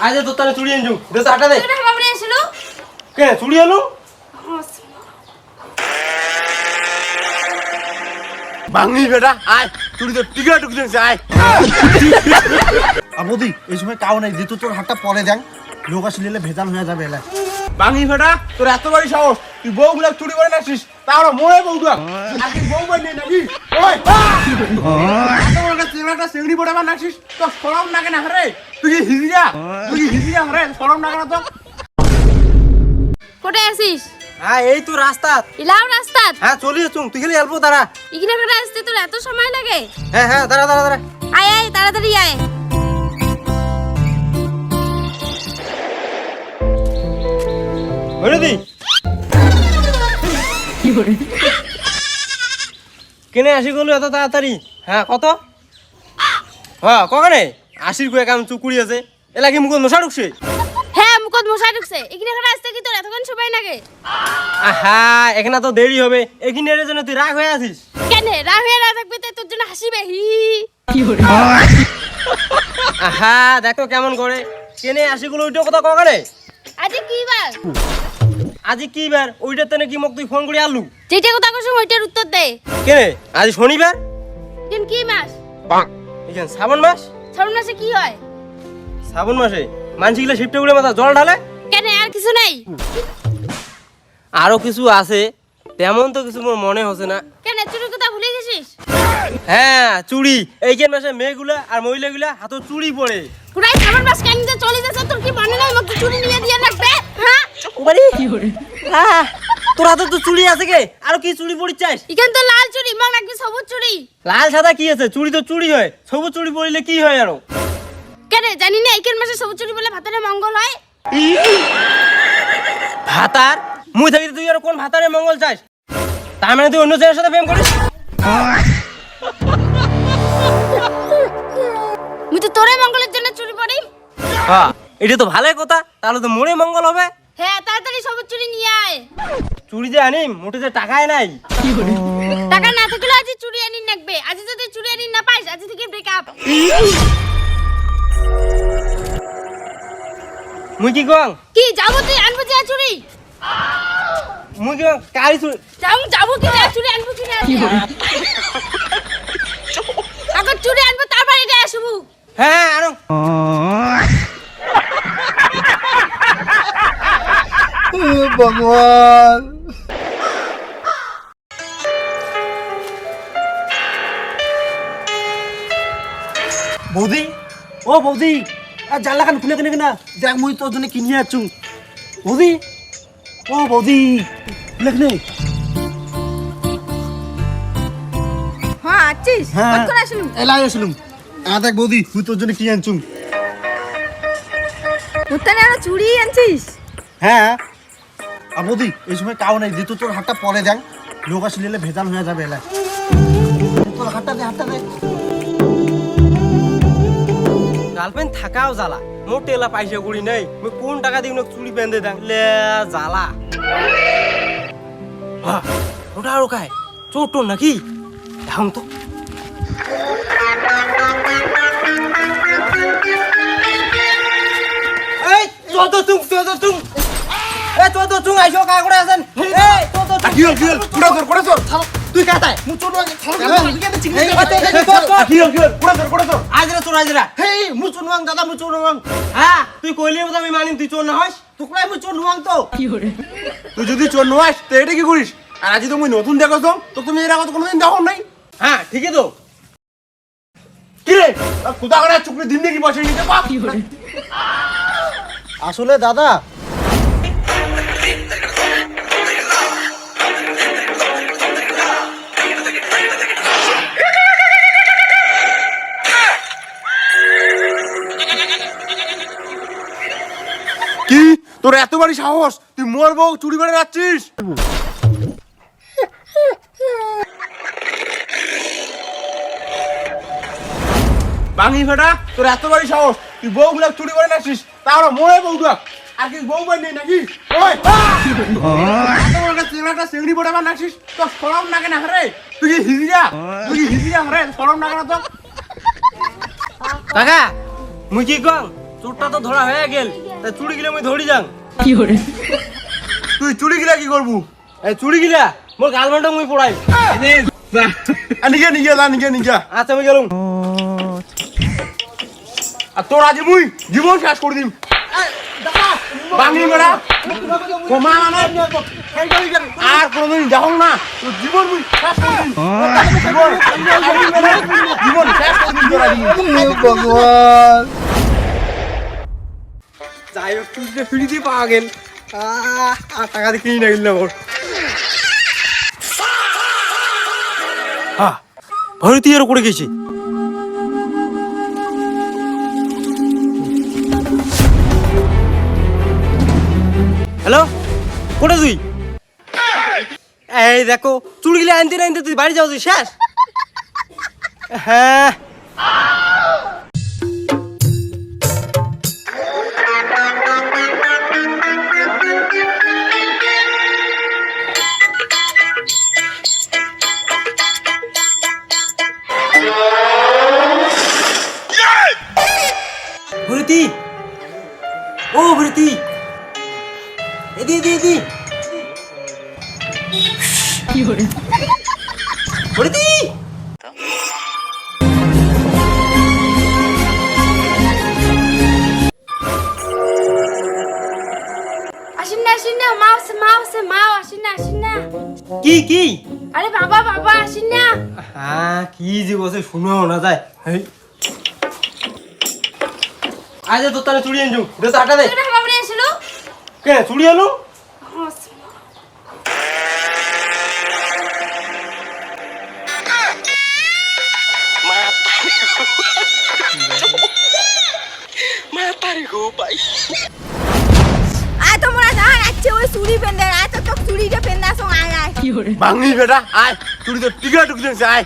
আজ তো তাহলে চুড়ি আনজু দে হাটা দে তুই বাবরে আসলো কে চুড়ি আনু বাঙি বেটা আয় চুড়ি তো টিকা টুকি দেছে আয় আবদি এই সময় কাউ নাই যেহেতু তোর হাতটা পরে দেন লোক আসলে ভেজাল হয়ে যাবে এলা বাঙি বেটা তোর এত বড় সাহস তুই বউগুলা চুরি করে নাছিস তাহলে মোরে বউটা আর তুই বউ বানিয়ে নাকি ওই এত বড় একটা চিংড়ি বড় বানাছিস নাছিস তো শরম লাগে না রে তুই হিজিরা রে শরম লাগে না তো কোথায় আছিস হ্যাঁ এই তো রাস্তা ইলাও রাস্তাত হ্যাঁ চলি চুং তুই খালি অল্প দাঁড়া ইগিনা করে আসতে তোর এত সময় লাগে হ্যাঁ হ্যাঁ দাঁড়া দাঁড়া দাঁড়া আয় আয় তাড়াতাড়ি আয় বলে দি কেনে আসি গেল এত তাড়াতাড়ি হ্যাঁ কত হ্যাঁ কখনে আশির কয়েক আমি চুকুরি আছে এলা কি মুখত মশা ঢুকছে হ্যাঁ মুখত মশা ঢুকছে ইগিনা করে আসতে কি তোর এতক্ষণ সময় লাগে আহা এখানে তো দেরি হবে এখানে এর জন্য তুই রাগ হয়ে আছিস কেন রাগ হয়ে না থাকবি তো তোর জন্য হাসিবে হি আহা দেখো কেমন করে কেনে আসি গেল ওইটা কথা কখনে আজ কি বার আজি কি বার ওইটার তেনে কি মোক তুই ফোন করে আলু যেটা কথা কইছ ওইটার উত্তর দে কেনে আজ শনিবার দিন কি মাস এখানে শ্রাবণ মাস শ্রাবণ মাসে কি হয় শ্রাবণ মাসে মানসিগুলো শিফটে উড়ে মাথা জল ঢালে কেন আর কিছু নাই আরো কিছু আছে তেমন তো কিছু মোর মনে হচ্ছে না কেন চুরির কথা ভুলে গেছিস হ্যাঁ চুড়ি এইখান মাসে মেয়েগুলা আর মহিলাগুলা হাতে চুড়ি পরে পুরাই শ্রাবণ মাস কেন যে চলে যাচ্ছে তোর কি মনে নাই মত চুরি নিয়ে দিয়ে রাখবে হ্যাঁ ওবারে তোর হাতে তো চুড়ি আছে কে আর কি চুড়ি পরি চাস এখান তো লাল চুরি মগ রাখবি সবুজ চুরি লাল সাদা কি আছে চুড়ি তো চুড়ি হয় সবুজ চুড়ি পরিলে কি হয় আরো কেন জানি না এখান মাসে সবুজ চুরি বলে ভাতারে মঙ্গল হয় ভাতার মুই থাকি তুই আর কোন ভাতারে মঙ্গল চাস তার মানে তুই অন্য ছেলের সাথে প্রেম করিস মুই তো তোরে মঙ্গলের জন্য চুরি পরি হ্যাঁ এটা তো ভালোই কথা তাহলে তো মোরে মঙ্গল হবে হ্যাঁ তাড়াতাড়ি সবুজ চুরি নিয়ে আয় চুড়ি যে আনিম মোটে যে টাকায় নাই টাকা না থাকলে আজ চুরি আনি রাখবে আজ যদি চুরি আনি না পাইস আজ থেকে ব্রেকআপ মুই কি কং কি যাবো তুই আনবো যা চুরি মুই কি কং কারি চুড়ি যাবো কি যা চুরি আনবো কি না আগে চুরি আনবো তারপর এটা আসবো হ্যাঁ আনো ভগবান বৌদি ও বৌদি আর জানলা কান খুলে কেনে কিনা দেখ মুই তোর জন্য কিনিয়ে আছু বৌদি ও বৌদি খুলে কেনে হ্যাঁ আছিস হ্যাঁ কত আসলুম এলাই আসলুম দেখ বৌদি মুই তোর জন্য কিনে আনছুম তোর আর চুরি আনছিস হ্যাঁ আর বৌদি এই সময় কাউ নাই যেহেতু তোর হাতটা পরে দেন লোক আসলে ভেজাল হয়ে যাবে এলা তোর হাতটা দে গার্লফ্রেন্ড থাকাও জ্বালা মোর টেলা পয়সা করি নাই মুই কোন টাকা দিই চুড়ি বেঁধে দেন লে জ্বালা ওটা আরো খায় চোট নাকি এখন তো এই চোদ্দ তুম আইসো কা করে আছেন এই কি হল কোড়া তোর তুই কাটায় মু চোর আজরা হেই মু চোর দাদা মু চোর হ্যাঁ তুই কইলি আমি মানিম তুই চোর না হস তুকলাই মু চোর নুয়াং তো তুই যদি চোর নয় তো এটা কি করিস আর আজ তুমি নতুন দেখো তো তুমি এর আগে কোনোদিন দেখো নাই হ্যাঁ ঠিকই তো কি রে খুদা করে চুকরি দিন দেখি বসে নিতে পাপ আসলে দাদা কি তোর এত বড় সাহস তুই মোর বউ চুরি করে যাচ্ছিস বাঙি ফেটা তোর এত বড় সাহস তুই বউগুলা চুরি করে যাচ্ছিস তাহলে মোরে বউটা আর কি বউ বানিয়ে নাকি ওই একটা চিংড়ি বড় বানাছিস তো শরম লাগে না রে তুই হিজিরা রে শরম লাগে না তো কাকা মুই কি কং চোরটা তো ধরা হয়ে গেল, তাই চুরি গিলে আমি ধরি যাং। তুই চুরি গিলা কি করবো? এই চুরি গিলা মোর গার্লফ্রেন্ডক মুই পড়াই। নিজে নিজে যা, নিজে নিজে। আচ্ছা আমি গেলুম। আর তোর আজ মুই জীবন শেষ করে দিম। বাঙি বেড়া কমা মানে আর কোনদিন যাও না, তোর জীবন মুই শেষ করে দিম। জীবন শেষ করে দিম তোর আজ ভগবান। যাই হোক চুরিটা ফিরিতে পাওয়া গেল। আর টাকা দিয়ে কিনে গেল ওর। হ্যাঁ ভরতি এর করে গেছি। হ্যালো, কোথায় তুই? এই দেখো চুরি গিলে আনতে আনতে তুই বাড়ি যাও, তুই শেষ। হ্যাঁ ভরতি, ও ভরতি, এদি এদি এদি কি হরে ভরতি। আসেন না আসেন না, মা আছে মা আছে, মা আসেন না আসেন না। কি কি? আরে বাবা বাবা আসেন না। হ্যাঁ কি যে বসে শুনো না যায়। আজ তো তাহলে চুরি আনছু, দে টাকা দে। তোরা বাবা রে আসলো। কে চুরি আনু? আয় তোমরা যা আছে ওই চুরি পেন্দে, আয় তো চুরিটা পেন্দা সং আয় আয়। কি হরে বাঙি বেটা আয়, চুরি তো টিকা টুকি আয়।